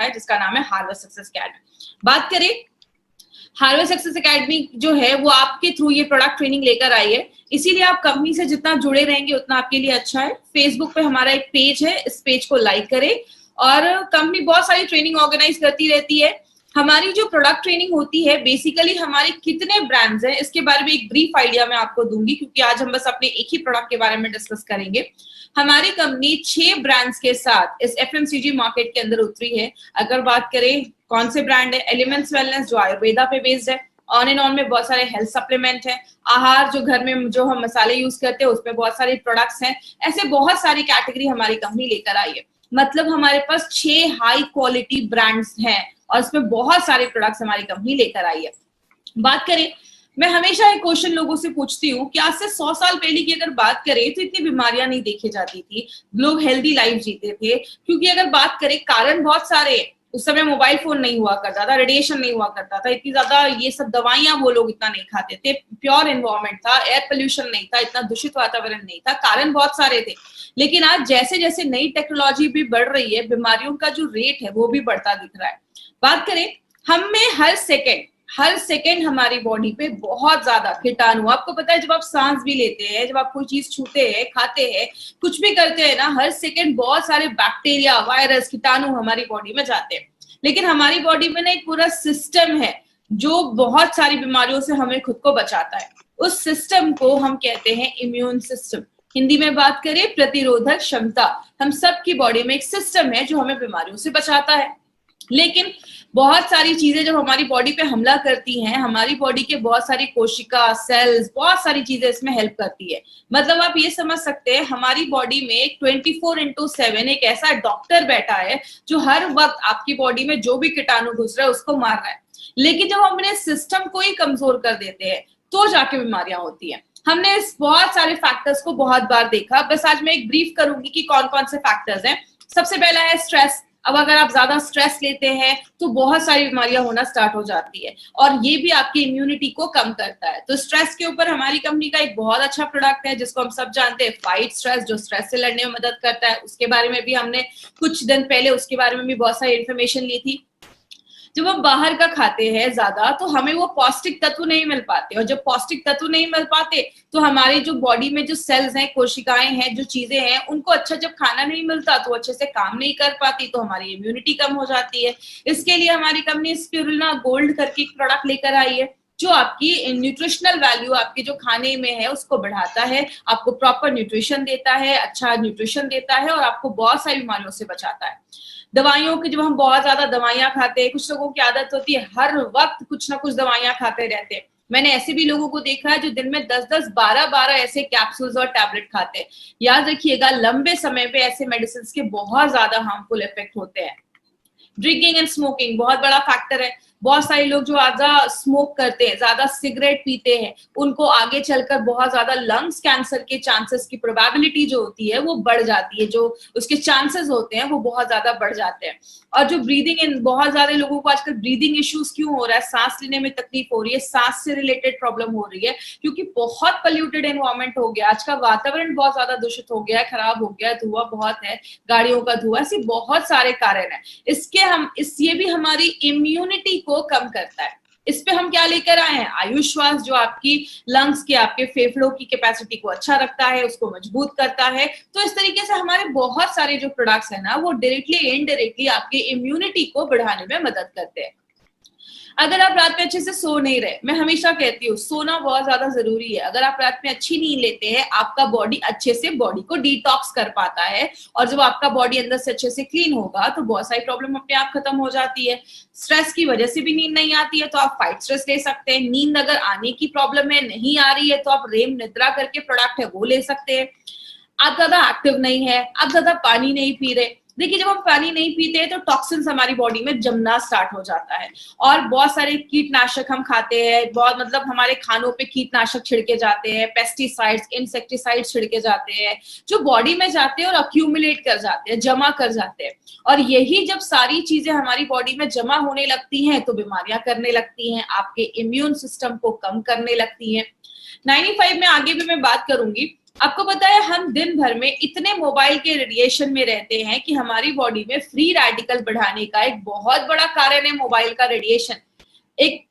है जिसका नाम है हार्वर्ड सक्सेस अकेडमी। बात करें हार्वर्ड सक्सेस अकेडमी जो है वो आपके थ्रू ये प्रोडक्ट ट्रेनिंग लेकर आई है, इसीलिए आप कंपनी से जितना जुड़े रहेंगे उतना आपके लिए अच्छा है। फेसबुक पे हमारा एक पेज है, इस पेज को लाइक करें। और कंपनी बहुत सारी ट्रेनिंग ऑर्गेनाइज करती रहती है। हमारी जो प्रोडक्ट ट्रेनिंग होती है बेसिकली हमारे कितने ब्रांड्स हैं इसके बारे में एक ब्रीफ आइडिया मैं आपको दूंगी, क्योंकि आज हम बस अपने एक ही प्रोडक्ट के बारे में डिस्कस करेंगे। हमारी कंपनी 6 ब्रांड्स के साथ इस एफएमसीजी मार्केट के अंदर उतरी है। अगर बात करें कौन से ब्रांड है, एलिमेंट्स वेलनेस जो आयुर्वेदा पे बेस्ड है, ऑन एंड ऑन में बहुत सारे हेल्थ सप्लीमेंट है, आहार जो घर में जो हम मसाले यूज करते हैं उसमें बहुत सारे प्रोडक्ट्स हैं। ऐसे बहुत सारी कैटेगरी हमारी कंपनी लेकर आई है। मतलब हमारे पास 6 हाई क्वालिटी ब्रांड्स हैं और इसमें बहुत सारे प्रोडक्ट्स हमारी कंपनी लेकर आई है। बात करें, मैं हमेशा एक क्वेश्चन लोगों से पूछती हूँ कि आज से 100 साल पहले की अगर बात करें तो इतनी बीमारियां नहीं देखी जाती थी, लोग हेल्दी लाइफ जीते थे। क्योंकि अगर बात करें कारण बहुत सारे, उस समय मोबाइल फोन नहीं हुआ करता था, रेडिएशन नहीं हुआ करता था, इतनी ज्यादा ये सब दवाइयां वो लोग इतना नहीं खाते थे, प्योर एनवायरमेंट था, एयर पोल्यूशन नहीं था, इतना दूषित वातावरण नहीं था, कारण बहुत सारे थे। लेकिन आज जैसे जैसे नई टेक्नोलॉजी भी बढ़ रही है, बीमारियों का जो रेट है वो भी बढ़ता दिख रहा है। बात करें, हमें हर सेकेंड हमारी बॉडी पे बहुत ज्यादा कीटाणु, आपको पता है जब आप सांस भी लेते हैं, जब आप कोई चीज छूते हैं, खाते हैं, कुछ भी करते हैं ना, हर सेकेंड बहुत सारे बैक्टीरिया, वायरस, कीटाणु हमारी बॉडी में जाते हैं। लेकिन हमारी बॉडी में ना एक पूरा सिस्टम है जो बहुत सारी बीमारियों से हमें खुद को बचाता है। उस सिस्टम को हम कहते हैं इम्यून सिस्टम। हिंदी में बात करें प्रतिरोधक क्षमता। हम सबकी बॉडी में एक सिस्टम है जो हमें बीमारियों से बचाता है। लेकिन बहुत सारी चीजें जब हमारी बॉडी पे हमला करती हैं, हमारी बॉडी के बहुत सारी कोशिका, सेल्स, बहुत सारी चीजें इसमें हेल्प करती है। मतलब आप ये समझ सकते हैं हमारी बॉडी में 24/7 एक ऐसा डॉक्टर बैठा है जो हर वक्त आपकी बॉडी में जो भी कीटाणु घुस रहा है उसको मार रहा है। लेकिन जब हम अपने सिस्टम को ही कमजोर कर देते हैं तो जाके बीमारियां होती हैं। हमने इस बहुत सारे फैक्टर्स को बहुत बार देखा, बस आज मैं एक ब्रीफ करूंगी कि कौन कौन से फैक्टर्स हैं। सबसे पहला है स्ट्रेस। अब अगर आप ज्यादा स्ट्रेस लेते हैं तो बहुत सारी बीमारियां होना स्टार्ट हो जाती है और ये भी आपकी इम्यूनिटी को कम करता है। तो स्ट्रेस के ऊपर हमारी कंपनी का एक बहुत अच्छा प्रोडक्ट है जिसको हम सब जानते हैं, फाइट स्ट्रेस, जो स्ट्रेस से लड़ने में मदद करता है। उसके बारे में भी हमने कुछ दिन पहले उसके बारे में भी बहुत सारी इन्फॉर्मेशन ली थी। जब हम बाहर का खाते हैं ज्यादा तो हमें वो पौष्टिक तत्व नहीं मिल पाते, और जब पौष्टिक तत्व नहीं मिल पाते तो हमारी जो बॉडी में जो सेल्स हैं, कोशिकाएं हैं, जो चीजें हैं, उनको अच्छा जब खाना नहीं मिलता तो अच्छे से काम नहीं कर पाती, तो हमारी इम्यूनिटी कम हो जाती है। इसके लिए हमारी कंपनी स्पिरुलिना गोल्ड करके एक प्रोडक्ट लेकर आई है जो आपकी न्यूट्रिशनल वैल्यू, आपके जो खाने में है उसको बढ़ाता है, आपको प्रॉपर न्यूट्रिशन देता है, अच्छा न्यूट्रिशन देता है और आपको बहुत सारी बीमारियों से बचाता है। दवाइयों की, जब हम बहुत ज्यादा दवाइयां खाते हैं, कुछ लोगों की आदत होती है हर वक्त कुछ ना कुछ दवाइयां खाते रहते हैं। मैंने ऐसे भी लोगों को देखा है जो दिन में 10-10, 12-12 ऐसे कैप्सूल्स और टैबलेट खाते हैं। याद रखिएगा लंबे समय पे ऐसे मेडिसिन के बहुत ज्यादा हार्मफुल इफेक्ट होते हैं। ड्रिंकिंग एंड स्मोकिंग बहुत बड़ा फैक्टर है। बहुत सारे लोग जो ज्यादा स्मोक करते हैं, ज्यादा सिगरेट पीते हैं, उनको आगे चलकर बहुत ज्यादा लंग्स कैंसर के चांसेस की प्रोबेबिलिटी जो होती है वो बढ़ जाती है, जो उसके चांसेस होते हैं वो बहुत ज्यादा बढ़ जाते हैं। और जो ब्रीदिंग इन, बहुत सारे लोगों को आजकल ब्रीदिंग इश्यूज क्यों हो रहा है, सांस लेने में तकलीफ हो रही है, सांस से रिलेटेड प्रॉब्लम हो रही है, क्योंकि बहुत पोल्यूटेड एनवायरमेंट हो गया। आज का वातावरण बहुत ज्यादा दूषित हो गया है, खराब हो गया है, धुआं बहुत है, गाड़ियों का धुआं, ऐसे बहुत सारे कारण है। ये भी हमारी इम्यूनिटी को कम करता है। इस पे हम क्या लेकर आए हैं, आयुष श्वास, जो आपकी लंग्स के, आपके फेफड़ों की कैपेसिटी को अच्छा रखता है, उसको मजबूत करता है। तो इस तरीके से हमारे बहुत सारे जो प्रोडक्ट्स है ना वो डायरेक्टली इनडायरेक्टली आपकी इम्यूनिटी को बढ़ाने में मदद करते हैं। अगर आप रात में अच्छे से सो नहीं रहे, मैं हमेशा कहती हूँ सोना बहुत ज्यादा जरूरी है। अगर आप रात में अच्छी नींद लेते हैं, आपका बॉडी अच्छे से बॉडी को डिटॉक्स कर पाता है, और जब आपका बॉडी अंदर से अच्छे से क्लीन होगा तो बहुत सारी प्रॉब्लम अपने आप खत्म हो जाती है। स्ट्रेस की वजह से भी नींद नहीं आती है तो आप फाइट स्ट्रेस ले सकते हैं। नींद अगर आने की प्रॉब्लम है, नहीं आ रही है, तो आप रेम निद्रा करके प्रोडक्ट है वो ले सकते हैं। आप ज्यादा एक्टिव नहीं है, आप ज्यादा पानी नहीं पी रहे, देखिए जब हम पानी नहीं पीते हैं तो टॉक्सिन्स हमारी बॉडी में जमना स्टार्ट हो जाता है, और बहुत सारे कीटनाशक हम खाते हैं, बहुत मतलब हमारे खानों पे कीटनाशक छिड़के जाते हैं, पेस्टिसाइड्स, इंसेक्टिसाइड्स छिड़के जाते हैं, जो बॉडी में जाते हैं और अक्यूमुलेट कर जाते हैं, जमा कर जाते हैं। और यही जब सारी चीजें हमारी बॉडी में जमा होने लगती हैं तो बीमारियां करने लगती हैं, आपके इम्यून सिस्टम को कम करने लगती हैं। 95 में आगे भी मैं बात करूंगी, आपको पता है हम दिन भर में इतने मोबाइल के रेडिएशन में रहते हैं कि हमारी बॉडी में फ्री रेडिकल बढ़ाने का एक बहुत बड़ा कारण है मोबाइल का रेडिएशन। एक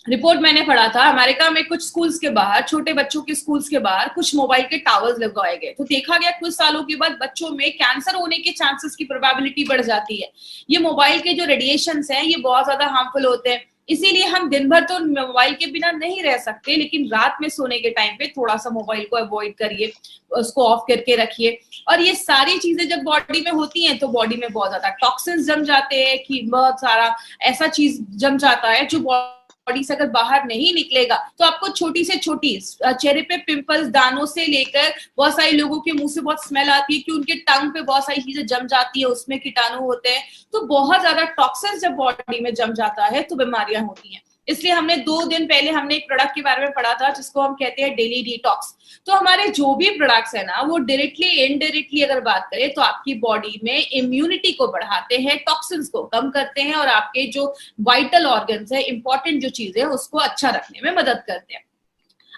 रिपोर्ट मैंने पढ़ा था, अमेरिका में कुछ स्कूल्स के बाहर, छोटे बच्चों के स्कूल्स के बाहर कुछ मोबाइल के टावर्स लगवाए गए, तो देखा गया कुछ सालों के बाद बच्चों में कैंसर होने के चांसेस की प्रोबेबिलिटी बढ़ जाती है। ये मोबाइल के जो रेडिएशंस हैं ये बहुत ज्यादा हार्मफुल होते हैं, इसीलिए हम दिन भर तो मोबाइल के बिना नहीं रह सकते, लेकिन रात में सोने के टाइम पे थोड़ा सा मोबाइल को अवॉइड करिए, उसको ऑफ करके रखिए। और ये सारी चीजें जब बॉडी में होती हैं तो बॉडी में बहुत ज्यादा टॉक्सिन्स जम जाते हैं, कि बहुत सारा ऐसा चीज जम जाता है जो बॉडी से अगर बाहर नहीं निकलेगा तो आपको छोटी से छोटी चेहरे पे पिंपल्स, दानों से लेकर बहुत सारे लोगों के मुंह से बहुत स्मेल आती है कि उनके टंग पे बहुत सारी चीजें जम जाती है, उसमें कीटाणु होते हैं। तो बहुत ज्यादा टॉक्सिन्स जब बॉडी में जम जाता है तो बीमारियां होती हैं। इसलिए हमने 2 दिन पहले हमने एक प्रोडक्ट के बारे में पढ़ा था जिसको हम कहते हैं डेली डिटॉक्स। तो हमारे जो भी प्रोडक्ट्स है ना वो डायरेक्टली इनडायरेक्टली अगर बात करें तो आपकी बॉडी में इम्यूनिटी को बढ़ाते हैं, टॉक्सिन्स को कम करते हैं और आपके जो वाइटल ऑर्गन्स है, इंपॉर्टेंट जो चीजें है उसको अच्छा रखने में मदद करते हैं।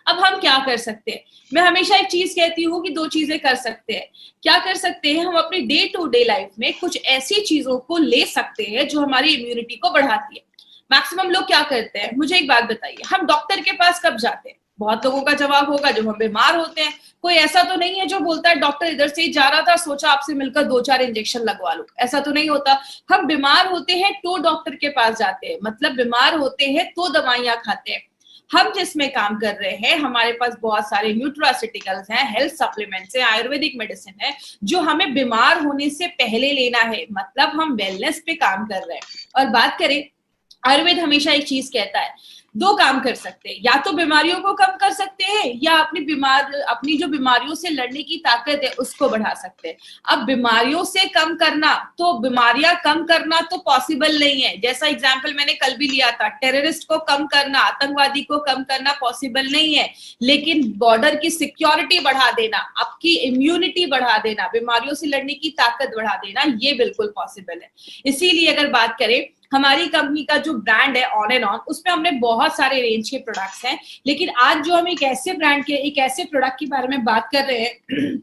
अब हम क्या कर सकते हैं? मैं हमेशा एक चीज कहती हूँ कि 2 चीजें कर सकते हैं। क्या कर सकते हैं? हम अपनी डे टू डे लाइफ में कुछ ऐसी चीजों को ले सकते हैं जो हमारी इम्यूनिटी को बढ़ाती है। मैक्सिमम लोग क्या करते हैं, मुझे एक बात बताइए, हम डॉक्टर के पास कब जाते हैं? बहुत लोगों का जवाब होगा जब हम बीमार होते हैं। कोई ऐसा तो नहीं है जो बोलता है डॉक्टर इधर से ही जा रहा था, सोचा आपसे मिलकर 2-4 इंजेक्शन लगवा लो, ऐसा तो नहीं होता। हम बीमार होते हैं तो डॉक्टर के पास जाते हैं, मतलब बीमार होते हैं तो दवाइयां खाते हैं। हम जिसमें काम कर रहे हैं, हमारे पास बहुत सारे न्यूट्रास्यूटिकल्स हैं, हेल्थ सप्लीमेंट्स हैं, आयुर्वेदिक मेडिसिन है जो हमें बीमार होने से पहले लेना है, मतलब हम वेलनेस पे काम कर रहे हैं। और बात करें, आयुर्वेद हमेशा एक चीज कहता है, 2 काम कर सकते हैं, या तो बीमारियों को कम कर सकते हैं या अपनी जो बीमारियों से लड़ने की ताकत है उसको बढ़ा सकते हैं। अब बीमारियों से कम करना, तो बीमारियां कम करना तो पॉसिबल नहीं है। जैसा एग्जांपल मैंने कल भी लिया था, टेररिस्ट को कम करना, आतंकवादी को कम करना पॉसिबल नहीं है, लेकिन बॉर्डर की सिक्योरिटी बढ़ा देना, आपकी इम्यूनिटी बढ़ा देना, बीमारियों से लड़ने की ताकत बढ़ा देना, ये बिल्कुल पॉसिबल है। इसीलिए अगर बात करें, हमारी कंपनी का जो ब्रांड है ऑन एंड ऑन, उसमें हमने बहुत सारे रेंज के प्रोडक्ट्स हैं, लेकिन आज जो हम एक ऐसे ब्रांड के, एक ऐसे प्रोडक्ट के बारे में बात कर रहे हैं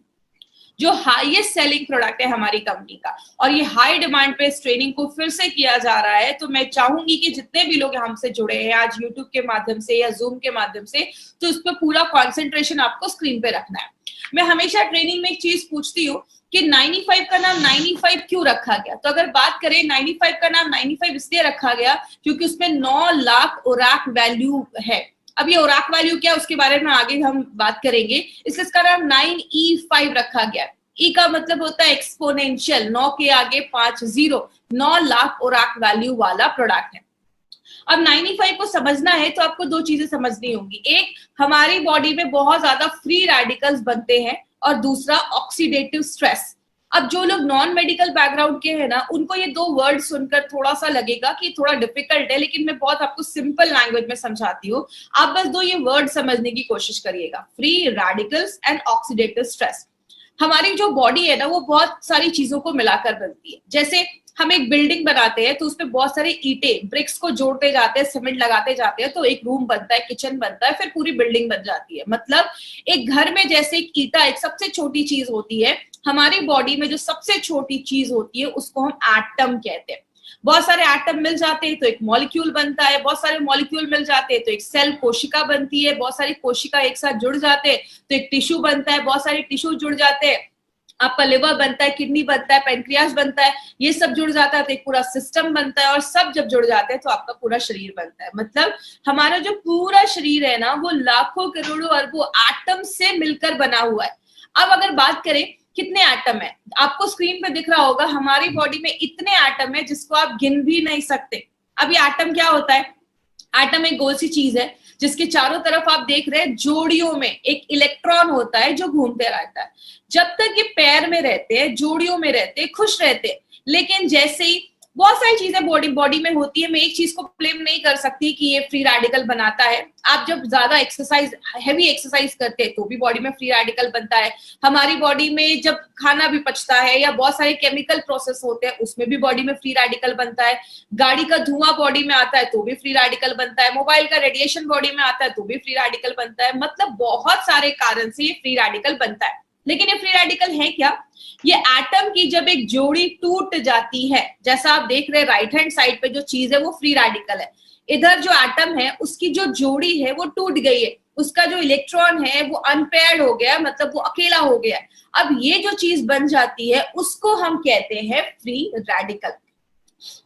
जो हाईएस्ट सेलिंग प्रोडक्ट है हमारी कंपनी का, और ये हाई डिमांड पे इस ट्रेनिंग को फिर से किया जा रहा है। तो मैं चाहूंगी कि जितने भी लोग हमसे जुड़े हैं आज यूट्यूब के माध्यम से या जूम के माध्यम से, तो इस पर पूरा कॉन्सेंट्रेशन आपको स्क्रीन पे रखना है। मैं हमेशा ट्रेनिंग में एक चीज पूछती हूँ कि 95 का नाम 95 क्यों रखा गया? तो अगर बात करें, 95 का नाम 95 इसलिए रखा गया क्योंकि उसमें 9 लाख ओराक वैल्यू है। अब ये ओराक वैल्यू क्या है उसके बारे में आगे हम बात करेंगे, इसलिए इसका नाम 9E5 रखा गया। ई का मतलब होता है एक्सपोनेंशियल, 9 के आगे 5 0, 9 लाख ओराक वैल्यू वाला प्रोडक्ट है। अब 95 को समझना है तो आपको 2 चीजें समझनी होंगी। एक, हमारी बॉडी में बहुत ज्यादा फ्री रेडिकल्स बनते हैं, और दूसरा ऑक्सीडेटिव स्ट्रेस। अब जो लोग नॉन मेडिकल बैकग्राउंड के हैं ना, उनको ये 2 वर्ड सुनकर थोड़ा सा लगेगा कि थोड़ा डिफिकल्ट है, लेकिन मैं बहुत आपको सिंपल लैंग्वेज में समझाती हूँ। आप बस 2 ये वर्ड समझने की कोशिश करिएगा, free radicals and oxidative stress. हमारी जो बॉडी है ना वो बहुत सारी चीजों को मिलाकर बनती है। जैसे हम एक बिल्डिंग बनाते हैं तो उसपे बहुत सारे ईंटें, ब्रिक्स को जोड़ते जाते हैं, सीमेंट लगाते जाते हैं, तो एक रूम बनता है, किचन बनता है, फिर पूरी बिल्डिंग बन जाती है। मतलब एक घर में जैसे एक ईंटा एक सबसे छोटी चीज होती है, हमारी बॉडी में जो सबसे छोटी चीज होती है उसको हम एटम कहते हैं। बहुत सारे एटम मिल जाते हैं तो एक मॉलिक्यूल बनता है, बहुत सारे मॉलिक्यूल मिल जाते हैं तो एक सेल, कोशिका बनती है, बहुत सारी कोशिका एक साथ जुड़ जाते हैं तो एक टिश्यू बनता है, बहुत सारे टिश्यू जुड़ जाते हैं, आपका लिवर बनता है, किडनी बनता है, पेनक्रियास बनता है, ये सब जुड़ जाता है तो एक पूरा सिस्टम बनता है, और सब जब जुड़ जाते हैं तो आपका पूरा शरीर बनता है। मतलब हमारा जो पूरा शरीर है ना वो लाखों करोड़ों अरबों एटम से मिलकर बना हुआ है। अब अगर बात करें कितने एटम है, आपको स्क्रीन पे दिख रहा होगा हमारी बॉडी में इतने एटम है जिसको आप गिन भी नहीं सकते। अब ये एटम क्या होता है? एटम एक गोल सी चीज है जिसके चारों तरफ आप देख रहे हैं जोड़ियों में एक इलेक्ट्रॉन होता है जो घूमते रहता है। जब तक ये पैर में रहते हैं, जोड़ियों में रहते हैं, खुश रहते हैं, लेकिन जैसे ही बहुत सारी चीजें बॉडी में होती है। मैं एक चीज को ब्लेम नहीं कर सकती कि ये फ्री रेडिकल बनाता है। आप जब ज्यादा एक्सरसाइज, हैवी एक्सरसाइज करते हैं तो भी बॉडी में फ्री रेडिकल बनता है। हमारी बॉडी में जब खाना भी पचता है या बहुत सारे केमिकल प्रोसेस होते हैं उसमें भी बॉडी में फ्री रेडिकल बनता है। गाड़ी का धुआं बॉडी में आता है तो भी फ्री रेडिकल बनता है। मोबाइल का रेडिएशन बॉडी में आता है तो भी फ्री रेडिकल बनता है। मतलब बहुत सारे कारण से ये फ्री रेडिकल बनता है। लेकिन ये फ्री रेडिकल है क्या? ये एटम की जब एक जोड़ी टूट जाती है, जैसा आप देख रहे हैं राइट हैंड साइड पे जो चीज है वो फ्री रेडिकल है। इधर जो एटम है उसकी जो जोड़ी है वो टूट गई है, उसका जो इलेक्ट्रॉन है वो अनपेयर्ड हो गया, मतलब वो अकेला हो गया। अब ये जो चीज बन जाती है उसको हम कहते हैं फ्री रेडिकल।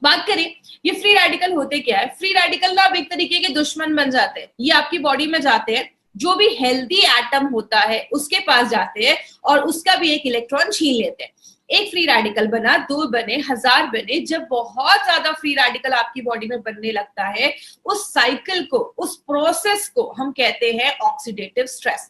बात करें ये फ्री रेडिकल होते क्या है? फ्री रेडिकल ना अब एक तरीके के दुश्मन बन जाते हैं। ये आपकी बॉडी में जाते हैं, जो भी हेल्दी एटम होता है उसके पास जाते हैं और उसका भी एक इलेक्ट्रॉन छीन लेते हैं। एक फ्री रेडिकल बना, 2 बने, 1000 बने। जब बहुत ज्यादा फ्री रेडिकल आपकी बॉडी में बनने लगता है, उस साइकिल को, उस प्रोसेस को हम कहते हैं ऑक्सीडेटिव स्ट्रेस।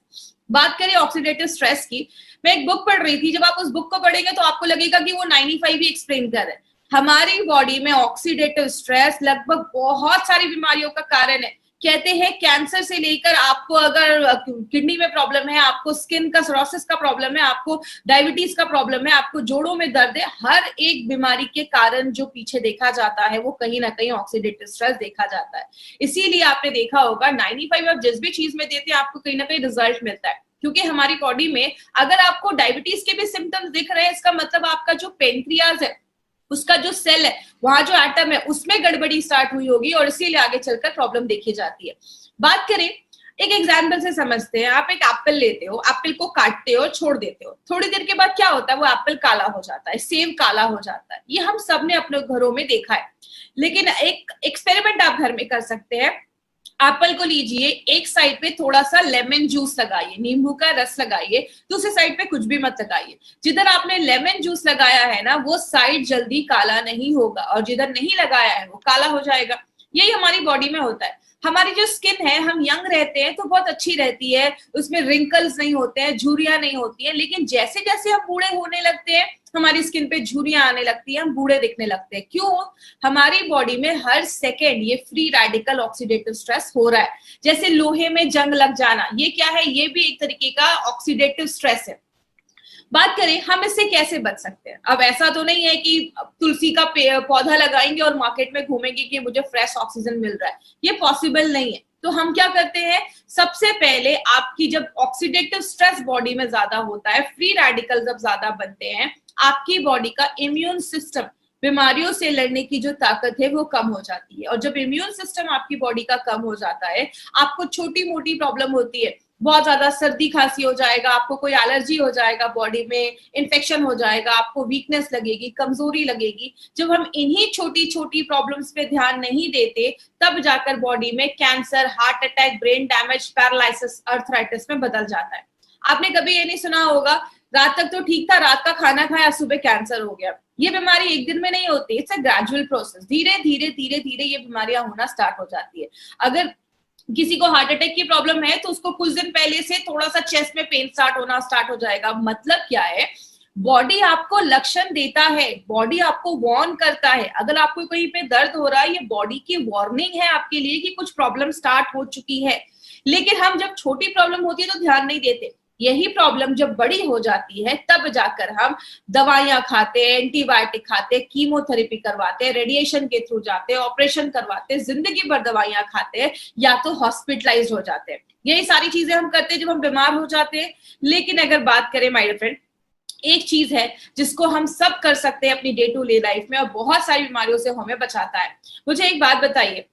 बात करें ऑक्सीडेटिव स्ट्रेस की, मैं एक बुक पढ़ रही थी। जब आप उस बुक को पढ़ेंगे तो आपको लगेगा कि वो 95 ही एक्सप्लेन कर रहे हैं। हमारी बॉडी में ऑक्सीडेटिव स्ट्रेस लगभग बहुत सारी बीमारियों का कारण है। कहते हैं कैंसर से लेकर आपको अगर किडनी में प्रॉब्लम है, आपको स्किन का सोरोसिस का प्रॉब्लम है, आपको डायबिटीज का प्रॉब्लम है, आपको जोड़ों में दर्द है, हर एक बीमारी के कारण जो पीछे देखा जाता है वो कहीं ना कहीं ऑक्सीडेटिव स्ट्रेस देखा जाता है। इसीलिए आपने देखा होगा 95 आप जिस भी चीज में देते हैं आपको कहीं ना कहीं रिजल्ट मिलता है। क्योंकि हमारी बॉडी में अगर आपको डायबिटीज के भी सिम्टम्स दिख रहे हैं, इसका मतलब आपका जो पेनक्रियाज है, उसका जो सेल है, वहां जो एटम है उसमें गड़बड़ी स्टार्ट हुई होगी और इसीलिए आगे चलकर प्रॉब्लम देखी जाती है। बात करें एक एग्जाम्पल से समझते हैं। आप एक एप्पल लेते हो, एप्पल को काटते हो, छोड़ देते हो, थोड़ी देर के बाद क्या होता है? वो एप्पल काला हो जाता है, सेब काला हो जाता है। ये हम सब ने अपने घरों में देखा है। लेकिन एक एक्सपेरिमेंट आप घर में कर सकते हैं। एप्पल को लीजिए, एक साइड पे थोड़ा सा लेमन जूस लगाइए, नींबू का रस लगाइए, दूसरी साइड पे कुछ भी मत लगाइए। जिधर आपने लेमन जूस लगाया है ना, वो साइड जल्दी काला नहीं होगा और जिधर नहीं लगाया है वो काला हो जाएगा। यही हमारी बॉडी में होता है। हमारी जो स्किन है, हम यंग रहते हैं तो बहुत अच्छी रहती है, उसमें रिंकल्स नहीं होते हैं, झुर्रियां नहीं होती हैं। लेकिन जैसे जैसे हम बूढ़े होने लगते हैं हमारी स्किन पे झुर्रियां आने लगती है, हम बूढ़े दिखने लगते हैं। क्यों? हमारी बॉडी में हर सेकेंड ये फ्री रेडिकल ऑक्सीडेटिव स्ट्रेस हो रहा है। जैसे लोहे में जंग लग जाना, ये क्या है? ये भी एक तरीके का ऑक्सीडेटिव स्ट्रेस है। बात करें हम इससे कैसे बच सकते हैं। अब ऐसा तो नहीं है कि तुलसी का पौधा लगाएंगे और मार्केट में घूमेंगे कि मुझे फ्रेश ऑक्सीजन मिल रहा है, ये पॉसिबल नहीं है। तो हम क्या करते हैं? सबसे पहले आपकी जब ऑक्सीडेटिव स्ट्रेस बॉडी में ज्यादा होता है, फ्री रेडिकल जब ज्यादा बनते हैं, आपकी बॉडी का इम्यून सिस्टम, बीमारियों से लड़ने की जो ताकत है वो कम हो जाती है। और जब इम्यून सिस्टम आपकी बॉडी का कम हो जाता है, आपको छोटी मोटी प्रॉब्लम होती है, बहुत ज्यादा सर्दी खांसी हो जाएगा, आपको कोई एलर्जी हो जाएगा, बॉडी में इन्फेक्शन हो जाएगा, आपको वीकनेस लगेगी, कमजोरी लगेगी। जब हम इन्हीं छोटी छोटी प्रॉब्लम्स पे ध्यान नहीं देते, तब जाकर बॉडी में cancer, heart attack, brain damage, paralysis, arthritis में बदल जाता है। आपने कभी ये नहीं सुना होगा रात तक तो ठीक था, रात का खाना खाया, सुबह कैंसर हो गया। ये बीमारी एक दिन में नहीं होती, इट्स अ ग्रेजुअल प्रोसेस। धीरे धीरे धीरे धीरे ये बीमारियां होना स्टार्ट हो जाती है। अगर किसी को हार्ट अटैक की प्रॉब्लम है तो उसको कुछ दिन पहले से थोड़ा सा चेस्ट में पेन होना स्टार्ट हो जाएगा। मतलब क्या है? बॉडी आपको लक्षण देता है, बॉडी आपको वार्न करता है। अगर आपको कहीं पे दर्द हो रहा है, ये बॉडी की वार्निंग है आपके लिए कि कुछ प्रॉब्लम स्टार्ट हो चुकी है। लेकिन हम जब छोटी प्रॉब्लम होती है तो ध्यान नहीं देते। यही प्रॉब्लम जब बड़ी हो जाती है तब जाकर हम दवाइयां खाते हैं, एंटीबायोटिक खाते हैं, कीमोथेरेपी करवाते हैं, रेडिएशन के थ्रू जाते हैं, ऑपरेशन करवाते हैं, जिंदगी भर दवाइयां खाते हैं, या तो हॉस्पिटलाइज हो जाते हैं। यही सारी चीजें हम करते हैं जब हम बीमार हो जाते हैं। लेकिन अगर बात करें माय डियर फ्रेंड, एक चीज है जिसको हम सब कर सकते हैं अपनी डे टू डे लाइफ में और बहुत सारी बीमारियों से हमें बचाता है। मुझे एक बात बताइए,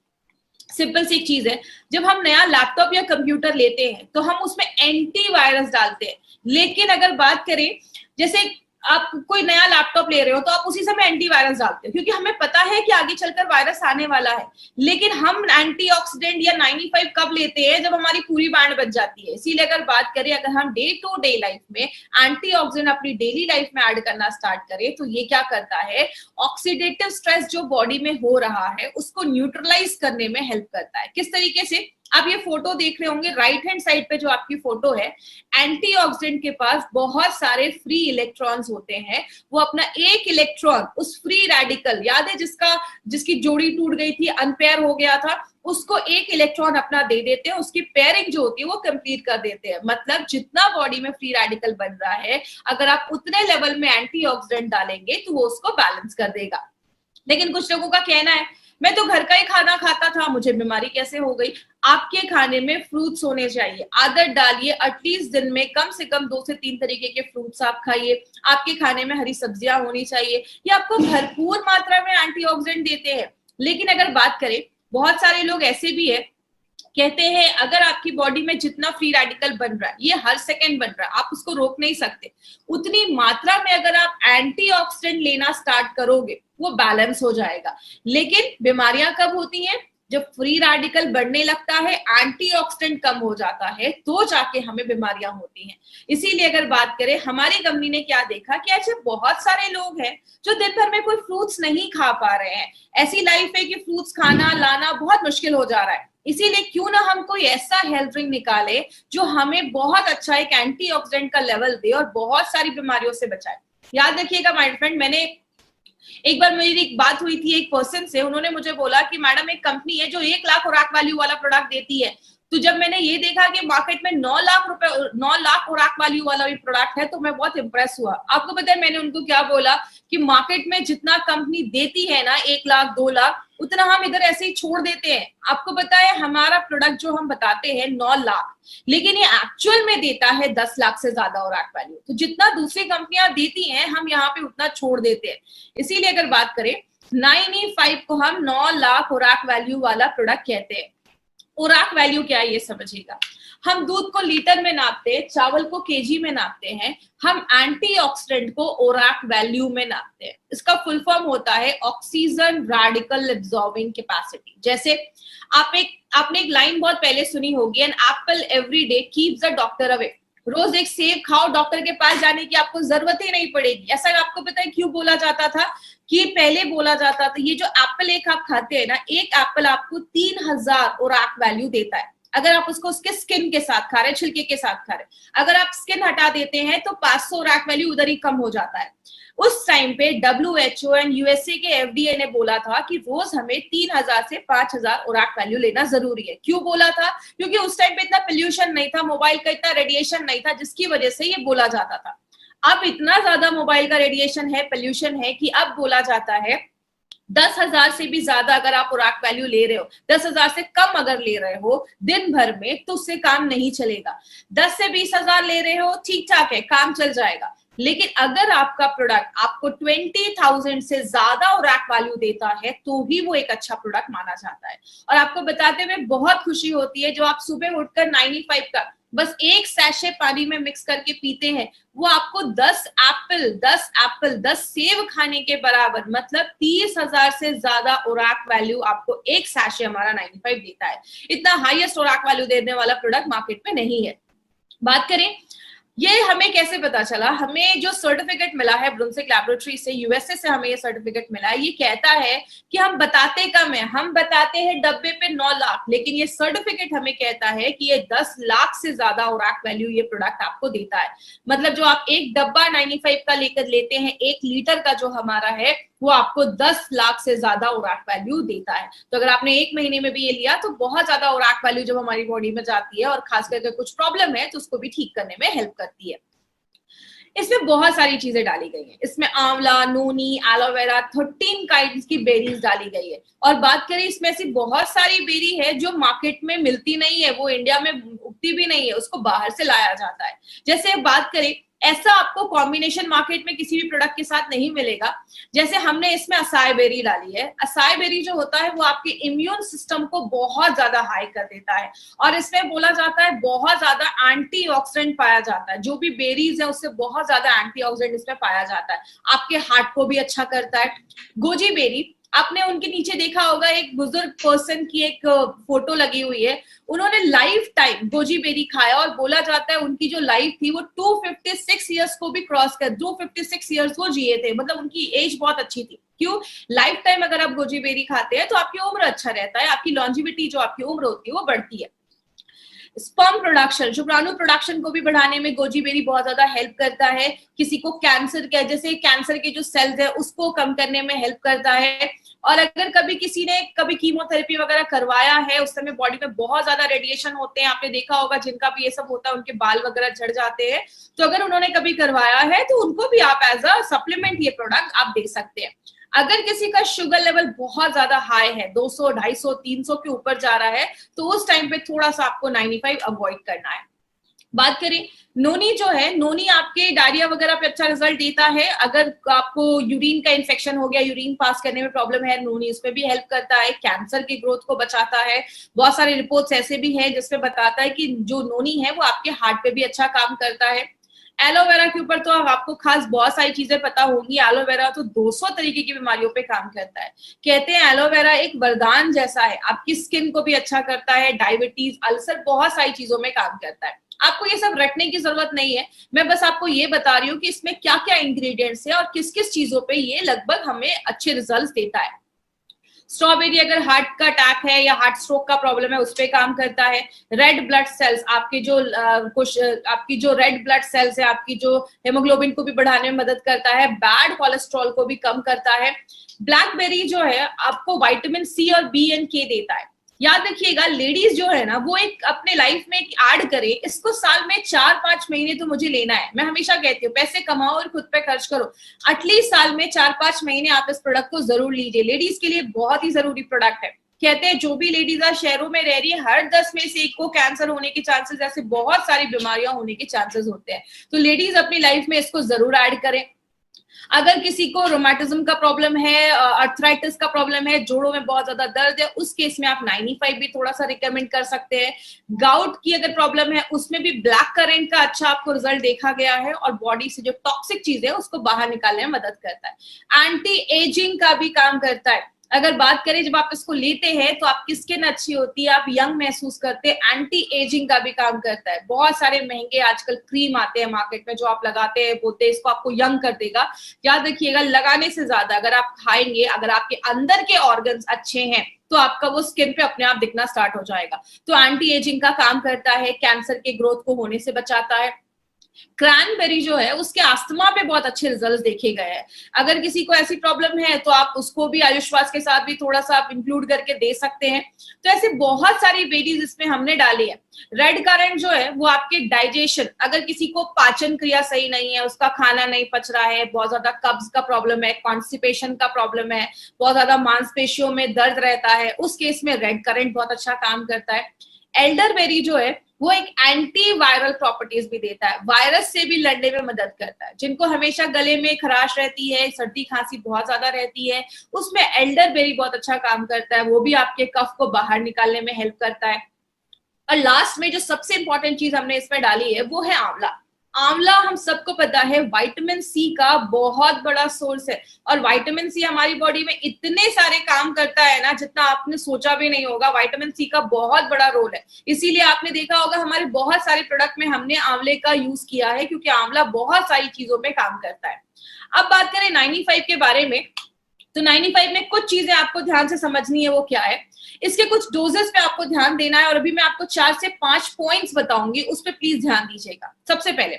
सिंपल सी एक चीज है, जब हम नया लैपटॉप या कंप्यूटर लेते हैं तो हम उसमें एंटीवायरस डालते हैं। लेकिन अगर बात करें, जैसे आप कोई नया लैपटॉप ले रहे हो तो आप उसी समय एंटीवायरस डालते हो, क्योंकि हमें पता है कि आगे चलकर वायरस आने वाला है। लेकिन हम एंटीऑक्सीडेंट या 95 कब लेते हैं? जब हमारी पूरी बैंड बच जाती है। इसीलिए अगर बात करें, अगर हम डे टू डे लाइफ में एंटीऑक्सीडेंट अपनी डेली लाइफ में ऐड करना स्टार्ट करें तो ये क्या करता है? ऑक्सीडेटिव स्ट्रेस जो बॉडी में हो रहा है उसको न्यूट्रलाइज करने में हेल्प करता है। किस तरीके से? आप ये फोटो देख रहे होंगे, राइट हैंड साइड पे जो आपकी फोटो है, एंटीऑक्सीडेंट के पास बहुत सारे फ्री इलेक्ट्रॉन्स होते हैं। वो अपना एक इलेक्ट्रॉन उस फ्री रेडिकल, याद है जिसकी जोड़ी टूट गई थी, अनपेयर हो गया था, उसको एक इलेक्ट्रॉन अपना दे देते हैं, उसकी पेयरिंग जो होती है वो कंप्लीट कर देते हैं। मतलब जितना बॉडी में फ्री रेडिकल बन रहा है, अगर आप उतने लेवल में एंटीऑक्सीडेंट डालेंगे तो वो उसको बैलेंस कर देगा। लेकिन कुछ लोगों का कहना है मैं तो घर का ही खाना खाता था, मुझे बीमारी कैसे हो गई? आपके खाने में फ्रूट्स होने चाहिए, आदत डालिए, एटलीस्ट दिन में कम से कम 2 से 3 तरीके के फ्रूट्स आप खाइए। आपके खाने में हरी सब्जियां होनी चाहिए, ये आपको भरपूर मात्रा में एंटीऑक्सीडेंट देते हैं। लेकिन अगर बात करें, बहुत सारे लोग ऐसे भी है, कहते हैं अगर आपकी बॉडी में जितना फ्री रेडिकल बन रहा है, ये हर सेकंड बन रहा है, आप उसको रोक नहीं सकते, उतनी मात्रा में अगर आप एंटीऑक्सीडेंट लेना स्टार्ट करोगे वो बैलेंस हो जाएगा। लेकिन बीमारियां कब होती हैं? जब फ्री रेडिकल बढ़ने लगता है, एंटीऑक्सीडेंट कम हो जाता है, तो जाके हमें बीमारियां होती हैं। इसीलिए अगर बात करें, हमारी कंपनी ने क्या देखा कि ऐसे बहुत सारे लोग हैं जो दिन भर में कोई फ्रूट्स नहीं खा पा रहे हैं। ऐसी लाइफ है कि फ्रूट्स खाना लाना बहुत मुश्किल हो जा रहा है। इसीलिए क्यों ना हम कोई ऐसा हेल्थ ड्रिंक निकाले जो हमें बहुत अच्छा एक एंटीऑक्सीडेंट का लेवल दे और बहुत सारी बीमारियों से बचाए। याद रखिएगा माय फ्रेंड, मैंने एक बार मेरी एक बात हुई थी एक पर्सन से, उन्होंने मुझे बोला कि मैडम एक कंपनी है जो 1 लाख खुराक वैल्यू वाला प्रोडक्ट देती है। तो जब मैंने ये देखा कि मार्केट में 9 लाख खुराक वैल्यू वाला भी प्रोडक्ट है, तो मैं बहुत इंप्रेस हुआ। आपको पता है मैंने उनको क्या बोला कि मार्केट में जितना कंपनी देती है ना 1 लाख 2 लाख, उतना हम इधर ऐसे ही छोड़ देते हैं। आपको पता है हमारा प्रोडक्ट जो हम बताते हैं 9 लाख, लेकिन ये एक्चुअल में देता है 10 लाख से ज्यादा खुराक वैल्यू। तो जितना दूसरी कंपनियां देती हैं हम यहाँ पे उतना छोड़ देते हैं। इसीलिए अगर बात करें, 9E5 को हम 9 लाख खुराक वैल्यू वाला प्रोडक्ट कहते हैं। खुराक वैल्यू क्या है ये समझिएगा। हम दूध को लीटर में नापते हैं, चावल को केजी में नापते हैं, हम एंटीऑक्सीडेंट को खुराक वैल्यू में नापते हैं। इसका फुल फॉर्म होता है ऑक्सीजन रेडिकल एब्जॉर्बिंग कैपेसिटी। जैसे आपने एक लाइन बहुत पहले सुनी होगी, an apple every day keeps the doctor away. रोज एक सेब खाओ, डॉक्टर के पास जाने की आपको जरूरत ही नहीं पड़ेगी। ऐसा आपको पता है क्यों बोला जाता था? कि पहले बोला जाता था ये जो एप्पल एक आप खाते हैं ना, एक एप्पल आपको 3000 खुराक वैल्यू देता है। अगर आप उसको उसके स्किन के साथ खा रहे हैं, छिलके के साथ खा रहे हैं, अगर आप स्किन हटा देते हैं तो 500 खुराक वैल्यू उधर ही कम हो जाता है। उस टाइम पे WHO एंड यूएसए के FDA ने बोला था कि रोज हमें 3000 से 5000 खुराक वैल्यू लेना जरूरी है। क्यों बोला था? क्योंकि उस टाइम पे इतना पोल्यूशन नहीं था, मोबाइल का इतना रेडिएशन नहीं था, जिसकी वजह से ये बोला जाता था। अब इतना ज्यादा मोबाइल का रेडिएशन है, पोल्यूशन है, कि अब बोला जाता है 10,000 से भी ज्यादा अगर आप खुराक वैल्यू ले रहे हो, 10,000 से कम अगर ले रहे हो दिन भर में, तो उससे काम नहीं चलेगा। 10 से 20,000 ले रहे हो, ठीक ठाक है, काम चल जाएगा। लेकिन अगर आपका प्रोडक्ट आपको 20,000 से ज्यादा खुराक वैल्यू देता है, तो ही वो एक अच्छा प्रोडक्ट माना जाता है। और आपको बताते हुए बहुत खुशी होती है, जो आप सुबह उठकर 9E5 का बस एक सैशे पानी में मिक्स करके पीते हैं, वो आपको 10 सेब खाने के बराबर, मतलब 30,000 से ज्यादा खुराक वैल्यू आपको एक सैशे हमारा 9E5 देता है। इतना हाईएस्ट खुराक वैल्यू देने वाला प्रोडक्ट मार्केट में नहीं है। बात करें ये हमें कैसे पता चला, हमें जो सर्टिफिकेट मिला है ब्रुंसविक लैबोरेटरी से, यूएसए से हमें ये सर्टिफिकेट मिला है। ये कहता है कि हम बताते कम है, हम बताते हैं डब्बे पे 9 लाख, लेकिन ये सर्टिफिकेट हमें कहता है कि ये 10 लाख से ज्यादा खुराक वैल्यू ये प्रोडक्ट आपको देता है। मतलब जो आप एक डब्बा 9E5 का लेकर लेते हैं, 1 लीटर का जो हमारा है, वो आपको 10 लाख से ज्यादा खुराक वैल्यू देता है। तो अगर आपने 1 महीने में भी ये लिया तो बहुत ज्यादा खुराक वैल्यू जब हमारी बॉडी में जाती है, और खास करके कुछ प्रॉब्लम है तो उसको भी ठीक करने में हेल्प करती है। इसमें बहुत सारी चीजें डाली गई हैं। इसमें आंवला, नूनी, एलोवेरा, 13 काइंड्स की बेरीज डाली गई है। और बात करें, इसमें ऐसी बहुत सारी बेरी है जो मार्केट में मिलती नहीं है, वो इंडिया में उगती भी नहीं है, उसको बाहर से लाया जाता है। जैसे बात करें, ऐसा आपको कॉम्बिनेशन मार्केट में किसी भी प्रोडक्ट के साथ नहीं मिलेगा। जैसे हमने इसमें असाई बेरी डाली है। असाई बेरी जो होता है वो आपके इम्यून सिस्टम को बहुत ज्यादा हाई कर देता है, और इसमें बोला जाता है बहुत ज्यादा एंटीऑक्सीडेंट पाया जाता है। जो भी बेरीज है उससे बहुत ज्यादा एंटीऑक्सीडेंट इसमें पाया जाता है, आपके हार्ट को भी अच्छा करता है। गोजी बेरी, आपने उनके नीचे देखा होगा एक बुजुर्ग पर्सन की एक फोटो लगी हुई है, उन्होंने लाइफ टाइम गोजी बेरी खाया, और बोला जाता है उनकी जो लाइफ थी वो 256 ईयर्स को भी क्रॉस कर, 256 ईयर्स वो जिए थे। मतलब उनकी एज बहुत अच्छी थी। क्यों? लाइफ टाइम अगर आप गोजी बेरी खाते हैं तो आपकी उम्र अच्छा रहता है, आपकी लॉन्जिविटी जो आपकी उम्र होती है वो बढ़ती है। स्पर्म प्रोडक्शन, शुक्राणु प्रोडक्शन को भी बढ़ाने में गोजी बेरी बहुत ज्यादा हेल्प करता है। किसी को कैंसर के, जैसे कैंसर के जो सेल्स है उसको कम करने में हेल्प करता है। और अगर कभी किसी ने कभी कीमोथेरेपी वगैरह करवाया है, उस समय बॉडी में बहुत ज्यादा रेडिएशन होते हैं, आपने देखा होगा जिनका भी ये सब होता है उनके बाल वगैरह झड़ जाते हैं, तो अगर उन्होंने कभी करवाया है तो उनको भी आप एज अ सप्लीमेंट ये प्रोडक्ट आप दे सकते हैं। अगर किसी का शुगर लेवल बहुत ज्यादा हाई है, 200, 250, 300 के ऊपर जा रहा है, तो उस टाइम पे थोड़ा सा आपको 95 अवॉइड करना है। बात करें नोनी जो है, नोनी आपके डायरिया वगैरह पे अच्छा रिजल्ट देता है। अगर आपको यूरिन का इन्फेक्शन हो गया, यूरिन पास करने में प्रॉब्लम है, नोनी उसमें भी हेल्प करता है। कैंसर की ग्रोथ को बचाता है। बहुत सारे रिपोर्ट्स ऐसे भी हैं जिसमें बताता है कि जो नोनी है वो आपके हार्ट पे भी अच्छा काम करता है। एलोवेरा के ऊपर तो आपको खास बहुत सारी चीजें पता होंगी। एलोवेरा तो 200 तरीके की बीमारियों पे काम करता है। कहते हैं एलोवेरा एक वरदान जैसा है, आपकी स्किन को भी अच्छा करता है, डायबिटीज, अल्सर, बहुत सारी चीजों में काम करता है। आपको ये सब रटने की जरूरत नहीं है, मैं बस आपको ये बता रही हूँ कि इसमें क्या क्या इंग्रेडिएंट्स है और किस किस चीजों पे ये लगभग हमें अच्छे रिजल्ट्स देता है। स्ट्रॉबेरी अगर हार्ट का अटैक है या हार्ट स्ट्रोक का प्रॉब्लम है उस पर काम करता है। रेड ब्लड सेल्स, आपके जो आपकी जो रेड ब्लड सेल्स है, आपकी जो हेमोग्लोबिन को भी बढ़ाने में मदद करता है। बैड कोलेस्ट्रॉल को भी कम करता है। ब्लैकबेरी जो है आपको विटामिन सी और बी एंड के देता है। याद रखिएगा लेडीज जो है ना वो एक अपने लाइफ में ऐड करे, इसको साल में 4-5 महीने तो मुझे लेना है। मैं हमेशा कहती हूँ पैसे कमाओ और खुद पे खर्च करो, एटलीस्ट साल में 4-5 महीने आप इस प्रोडक्ट को जरूर लीजिए। लेडीज के लिए बहुत ही जरूरी प्रोडक्ट है। कहते हैं जो भी लेडीज आज शहरों में रह रही है, हर 10 में से एक को कैंसर होने के चांसेस, ऐसे बहुत सारी बीमारियां होने के चांसेस होते हैं। तो लेडीज अपनी लाइफ में इसको जरूर ऐड करें। अगर किसी को रोमेटिज्म का प्रॉब्लम है, अर्थराइटिस का प्रॉब्लम है, जोड़ों में बहुत ज्यादा दर्द है, उस केस में आप 95 भी थोड़ा सा रिकमेंड कर सकते हैं। गाउट की अगर प्रॉब्लम है उसमें भी ब्लैक करेंट का अच्छा आपको रिजल्ट देखा गया है और बॉडी से जो टॉक्सिक चीज है उसको बाहर निकालने में मदद करता है। एंटी एजिंग का भी काम करता है। अगर बात करें जब आप इसको लेते हैं तो आपकी स्किन अच्छी होती है, आप यंग महसूस करते हैं। एंटी एजिंग का भी काम करता है। बहुत सारे महंगे आजकल क्रीम आते हैं मार्केट में जो आप लगाते हैं, बोलते हैं इसको आपको यंग कर देगा। याद रखिएगा लगाने से ज्यादा अगर आप खाएंगे, अगर आपके अंदर के ऑर्गन्स अच्छे हैं तो आपका वो स्किन पे अपने आप दिखना स्टार्ट हो जाएगा। तो एंटी एजिंग का काम करता है, कैंसर के ग्रोथ को होने से बचाता है। क्रैनबेरी जो है उसके अस्थमा पे बहुत अच्छे रिजल्ट्स देखे गए हैं। अगर किसी को ऐसी प्रॉब्लम है तो आप उसको भी आयुष्वास के साथ भी थोड़ा सा आप इंक्लूड करके दे सकते हैं। तो ऐसे बहुत सारी बेरीज इसमें हमने डाली है। रेड करंट जो है वो आपके डाइजेशन, अगर किसी को पाचन क्रिया सही नहीं है, उसका खाना नहीं पच रहा है, बहुत ज्यादा कब्ज का प्रॉब्लम है, कॉन्स्टिपेशन का प्रॉब्लम है, बहुत ज्यादा मांसपेशियों में दर्द रहता है, उस केस में रेड करंट बहुत अच्छा काम करता है। एल्डरबेरी जो है वो एक एंटी वायरल प्रॉपर्टीज भी देता है, वायरस से भी लड़ने में मदद करता है। जिनको हमेशा गले में खराश रहती है, सर्दी खांसी बहुत ज्यादा रहती है, उसमें एल्डरबेरी बहुत अच्छा काम करता है। वो भी आपके कफ को बाहर निकालने में हेल्प करता है। और लास्ट में जो सबसे इंपॉर्टेंट चीज हमने इसमें डाली है वो है आंवला। आंवला हम सबको पता है विटामिन सी का बहुत बड़ा सोर्स है और विटामिन सी हमारी बॉडी में इतने सारे काम करता है ना जितना आपने सोचा भी नहीं होगा। विटामिन सी का बहुत बड़ा रोल है, इसीलिए आपने देखा होगा हमारे बहुत सारे प्रोडक्ट में हमने आंवले का यूज किया है, क्योंकि आंवला बहुत सारी चीजों में काम करता है। अब बात करें 95 के बारे में, तो 95 में कुछ चीजें आपको ध्यान से समझनी है। वो क्या है, इसके कुछ डोजेस पे आपको ध्यान देना है और अभी मैं आपको 4 से 5 पॉइंट्स बताऊंगी, उस पर प्लीज ध्यान दीजिएगा। सबसे पहले,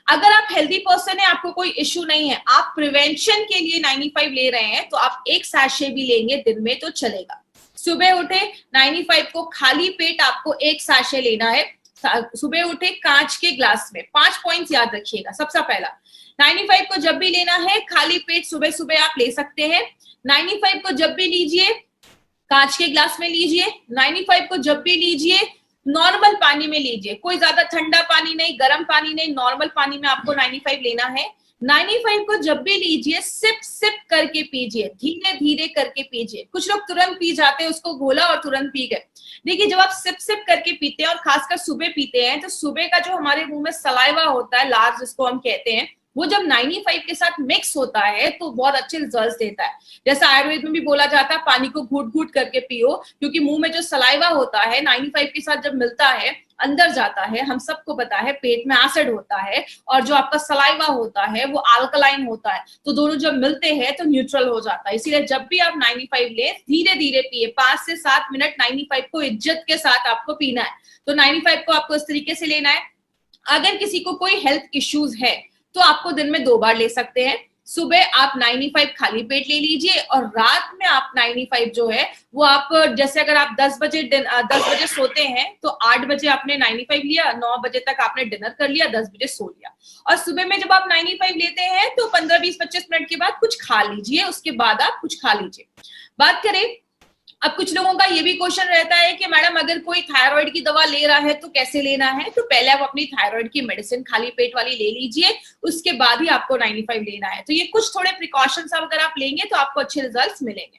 अगर आप हेल्दी पर्सन है, आपको कोई इश्यू नहीं है, आप प्रिवेंशन के लिए 95 ले रहे हैं, तो आप एक सैशे भी लेंगे दिन में तो चलेगा। सुबह उठे 95 को खाली पेट आपको एक सैशे लेना है। सुबह उठे कांच के ग्लास में। 5 पॉइंट्स याद रखिएगा। सबसे पहला, 95 को जब भी लेना है खाली पेट सुबह सुबह आप ले सकते हैं। 95 को जब भी लीजिए कांच के ग्लास में लीजिए। 95 को जब भी लीजिए नॉर्मल पानी में लीजिए, कोई ज्यादा ठंडा पानी नहीं, गर्म पानी नहीं, नॉर्मल पानी में आपको 95 लेना है। 95 को जब भी लीजिए सिप सिप करके पीजिए, धीरे धीरे करके पीजिए। कुछ लोग तुरंत पी जाते हैं, उसको घोला और तुरंत पी गए। देखिए जब आप सिप सिप करके पीते हैं और खासकर सुबह पीते हैं, तो सुबह का जो हमारे मुंह में सलाइवा होता है, लार जिसको हम कहते हैं, वो जब 95 के साथ मिक्स होता है तो बहुत अच्छे रिजल्ट्स देता है। जैसा आयुर्वेद में भी बोला जाता है पानी को घूट घूट करके पियो, क्योंकि मुंह में जो सलाइवा होता है 95 के साथ जब मिलता है अंदर जाता है, हम सबको पता है पेट में एसिड होता है और जो आपका सलाइवा होता है वो अल्कलाइन होता है, तो दोनों जब मिलते हैं तो न्यूट्रल हो जाता है। इसीलिए जब भी आप 95 ले धीरे धीरे पिए, 5 से 7 मिनट 95 को इज्जत के साथ आपको पीना है। तो 95 को आपको इस तरीके से लेना है। अगर किसी को कोई हेल्थ इश्यूज है तो आपको दिन में 2 बार ले सकते हैं। सुबह आप 95 खाली पेट ले लीजिए और रात में आप 95 जो है वो आप, जैसे अगर आप 10 बजे सोते हैं तो 8 बजे आपने 95 लिया, 9 बजे तक आपने डिनर कर लिया, 10 बजे सो लिया। और सुबह में जब आप 95 लेते हैं तो 15, 20, 25 मिनट के बाद कुछ खा लीजिए, उसके बाद आप कुछ खा लीजिए। बात करें, अब कुछ लोगों का ये भी क्वेश्चन रहता है कि मैडम अगर कोई थायराइड की दवा ले रहा है तो कैसे लेना है? तो पहले आप अपनी थायराइड की मेडिसिन खाली पेट वाली ले लीजिए, उसके बाद ही आपको 95 लेना है। तो ये कुछ थोड़े प्रिकॉशंस अगर आप लेंगे तो आपको अच्छे रिजल्ट्स मिलेंगे।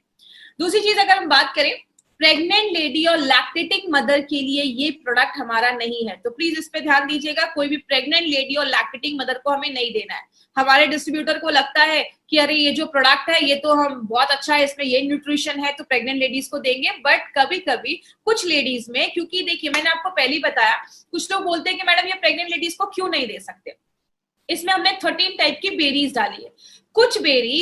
दूसरी चीज अगर हम बात करें, प्रेग्नेंट लेडी और लैक्टेटिंग मदर के लिए ये प्रोडक्ट हमारा नहीं है, तो प्लीज इस पे ध्यान दीजिएगा। कोई भी प्रेग्नेंट लेडी और लैक्टेटिंग मदर को हमें नहीं देना है। हमारे डिस्ट्रीब्यूटर को लगता है कि अरे ये जो प्रोडक्ट है ये तो हम बहुत अच्छा है, इसमें ये न्यूट्रिशन है तो प्रेग्नेंट लेडीज को देंगे। बट कभी कभी कुछ लेडीज में, क्योंकि देखिए मैंने आपको पहले ही बताया, कुछ लोग बोलते हैं कि मैडम ये प्रेग्नेंट लेडीज को क्यों नहीं दे सकते। इसमें हमने 13 टाइप की बेरीज डाली है। कुछ बेरी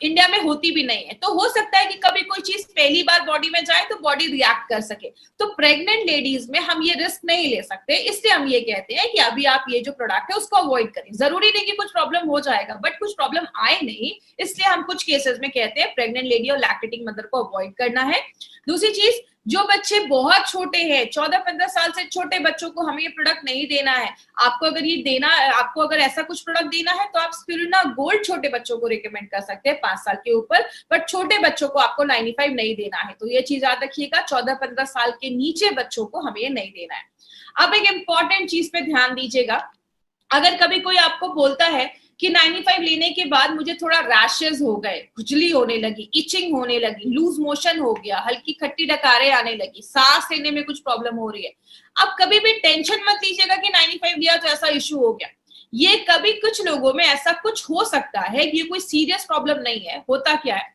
इंडिया में होती भी नहीं है, तो हो सकता है कि कभी कोई चीज पहली बार बॉडी में जाए तो बॉडी रिएक्ट कर सके। तो प्रेग्नेंट लेडीज में हम ये रिस्क नहीं ले सकते, इसलिए हम ये कहते हैं कि अभी आप ये जो प्रोडक्ट है उसको अवॉइड करें। जरूरी नहीं कि कुछ प्रॉब्लम हो जाएगा, बट कुछ प्रॉब्लम आए नहीं, इसलिए हम कुछ केसेस में कहते हैं प्रेग्नेंट लेडी और लैक्टेटिंग मदर को अवॉइड करना है। दूसरी चीज, जो बच्चे बहुत छोटे हैं, 14-15 साल से छोटे बच्चों को हमें ये प्रोडक्ट नहीं देना है। आपको अगर ये देना, आपको अगर ऐसा कुछ प्रोडक्ट देना है तो आप स्पिरुलिना गोल्ड छोटे बच्चों को रिकमेंड कर सकते हैं 5 साल के ऊपर, बट छोटे बच्चों को आपको 95 नहीं देना है। तो ये चीज याद रखिएगा, 14-15 साल के नीचे बच्चों को हमें ये नहीं देना है। अब एक इंपॉर्टेंट चीज पे ध्यान दीजिएगा, अगर कभी कोई आपको बोलता है कि 95 लेने के बाद मुझे थोड़ा रैशेस हो गए, खुजली होने लगी, इचिंग होने लगी, लूज मोशन हो गया, हल्की खट्टी डकारें आने लगी, सांस लेने में कुछ प्रॉब्लम हो रही है, अब कभी भी टेंशन मत लीजिएगा कि 95 लिया तो ऐसा इश्यू हो गया। ये कभी कुछ लोगों में ऐसा कुछ हो सकता है, ये कोई सीरियस प्रॉब्लम नहीं है। होता क्या है,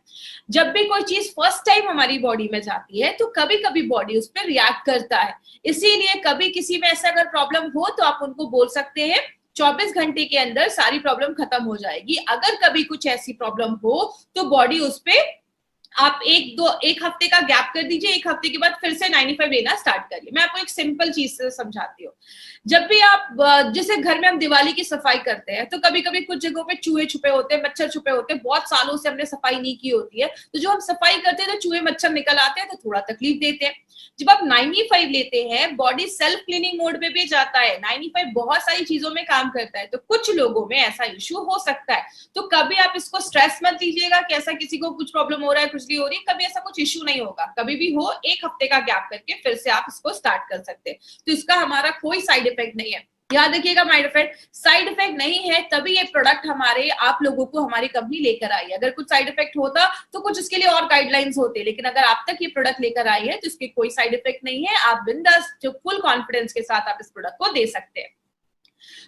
जब भी कोई चीज फर्स्ट टाइम हमारी बॉडी में जाती है तो कभी कभी बॉडी उस पर रिएक्ट करता है। इसीलिए कभी किसी में ऐसा अगर प्रॉब्लम हो तो आप उनको बोल सकते हैं 24 घंटे के अंदर सारी प्रॉब्लम खत्म हो जाएगी। अगर कभी कुछ ऐसी प्रॉब्लम हो तो बॉडी उस पे आप एक हफ्ते का गैप कर दीजिए, 1 हफ्ते के बाद फिर से 95 लेना स्टार्ट करिए। मैं आपको एक सिंपल चीज से समझाती हूँ। जब भी आप, जैसे घर में हम दिवाली की सफाई करते हैं तो कभी कभी कुछ जगहों पे चूहे छुपे होते हैं, मच्छर छुपे होते हैं, बहुत सालों से हमने सफाई नहीं की होती है, तो जो हम सफाई करते हैं तो चूहे मच्छर निकल आते हैं तो थोड़ा तकलीफ देते हैं। जब आप 95 लेते हैं बॉडी सेल्फ क्लीनिंग मोड में भी जाता है, 95 बहुत सारी चीजों में काम करता है, तो कुछ लोगों में ऐसा इश्यू हो सकता है। तो कभी आप इसको स्ट्रेस मत लीजिएगा कि ऐसा किसी को कुछ प्रॉब्लम हो रहा है, खुजली हो रही है, कभी ऐसा कुछ इश्यू नहीं होगा। कभी भी हो 1 हफ्ते का गैप करके फिर से आप इसको स्टार्ट कर सकते हैं। तो इसका हमारा कोई साइड इफेक्ट नहीं है, याद रखिएगा। साइड इफेक्ट नहीं है तभी ये प्रोडक्ट हमारे आप लोगों को हमारी कंपनी लेकर आई है। अगर कुछ साइड इफेक्ट होता तो कुछ उसके लिए और गाइडलाइंस होते, लेकिन अगर आप तक ये प्रोडक्ट लेकर आई है तो इसके कोई साइड इफेक्ट नहीं है। आप बिंदास जो फुल कॉन्फिडेंस के साथ आप इस प्रोडक्ट को दे सकते हैं।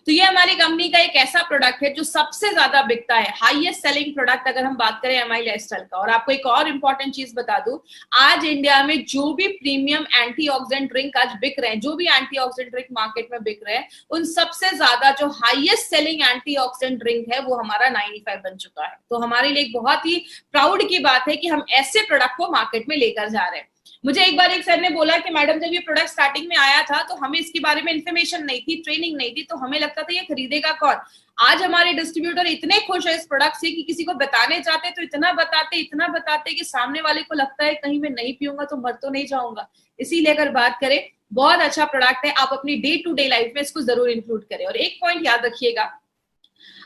तो ये हमारी कंपनी का एक ऐसा प्रोडक्ट है जो सबसे ज्यादा बिकता है, हाईएस्ट सेलिंग प्रोडक्ट अगर हम बात करें एमआई लाइफस्टाइल का। और आपको एक और इंपॉर्टेंट चीज बता दूं, आज इंडिया में जो भी प्रीमियम एंटीऑक्सीडेंट ड्रिंक आज बिक रहे हैं, जो भी एंटीऑक्सीडेंट ड्रिंक मार्केट में बिक रहे हैं, उन सबसे ज्यादा जो हाईएस्ट सेलिंग एंटीऑक्सीडेंट ड्रिंक है वो हमारा 95 बन चुका है। तो हमारे लिए एक बहुत ही प्राउड की बात है कि हम ऐसे प्रोडक्ट को मार्केट में लेकर जा रहे हैं। मुझे एक बार एक सर ने बोला कि मैडम जब ये प्रोडक्ट स्टार्टिंग में आया था तो हमें इसके बारे में इन्फॉर्मेशन नहीं थी, ट्रेनिंग नहीं थी, तो हमें लगता था ये खरीदेगा कौन। आज हमारे डिस्ट्रीब्यूटर इतने खुश है इस प्रोडक्ट से कि किसी को बताने जाते तो इतना बताते कि सामने वाले को लगता है कहीं मैं नहीं पीऊंगा तो मर तो नहीं जाऊंगा। इसीलिए अगर बात करें, बहुत अच्छा प्रोडक्ट है, आप अपनी डे टू डे लाइफ में इसको जरूर इंक्लूड करें। और एक पॉइंट याद रखिएगा,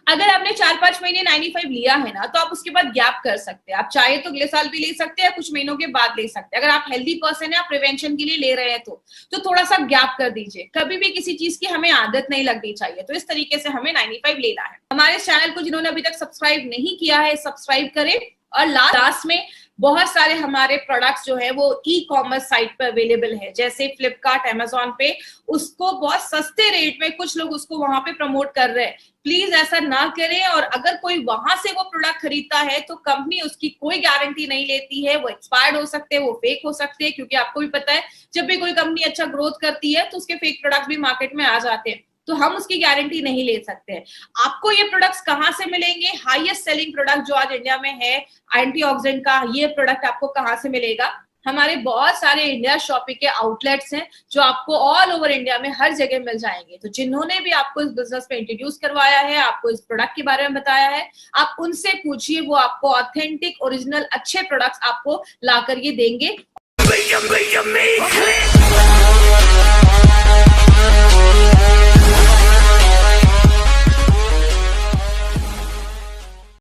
अगर आपने 4-5 महीने 95 लिया है ना तो आप उसके बाद गैप कर सकते हैं। आप चाहे तो अगले साल भी ले सकते हैं, कुछ महीनों के बाद ले सकते हैं। अगर आप हेल्दी पर्सन है, आप प्रिवेंशन के लिए ले रहे हैं तो थोड़ा सा गैप कर दीजिए। कभी भी किसी चीज की हमें आदत नहीं लगनी चाहिए, तो इस तरीके से हमें 95 लेना है। हमारे चैनल को जिन्होंने अभी तक सब्सक्राइब नहीं किया है, सब्सक्राइब करें। और लास्ट में बहुत सारे हमारे प्रोडक्ट्स जो है वो ई कॉमर्स साइट पर अवेलेबल है, जैसे फ्लिपकार्ट, अमेजोन पे उसको बहुत सस्ते रेट में कुछ लोग उसको वहां पे प्रमोट कर रहे हैं। प्लीज ऐसा ना करें, और अगर कोई वहां से वो प्रोडक्ट खरीदता है तो कंपनी उसकी कोई गारंटी नहीं लेती है, वो एक्सपायर्ड हो सकते हैं, वो फेक हो सकते हैं, क्योंकि आपको भी पता है जब भी कोई कंपनी अच्छा ग्रोथ करती है तो उसके फेक प्रोडक्ट भी मार्केट में आ जाते हैं, तो हम उसकी गारंटी नहीं ले सकते हैं। आपको ये प्रोडक्ट्स कहाँ से मिलेंगे? हाईएस्ट सेलिंग प्रोडक्ट जो आज इंडिया में है एंटीऑक्सीडेंट का, ये प्रोडक्ट आपको कहाँ से मिलेगा? हमारे बहुत सारे इंडिया शॉपिंग के आउटलेट्स हैं जो आपको ऑल ओवर इंडिया में हर जगह मिल जाएंगे। तो जिन्होंने भी आपको इस बिजनेस में इंट्रोड्यूस करवाया है, आपको इस प्रोडक्ट के बारे में बताया है, आप उनसे पूछिए, वो आपको ऑथेंटिक ओरिजिनल अच्छे प्रोडक्ट्स आपको ला कर ये देंगे।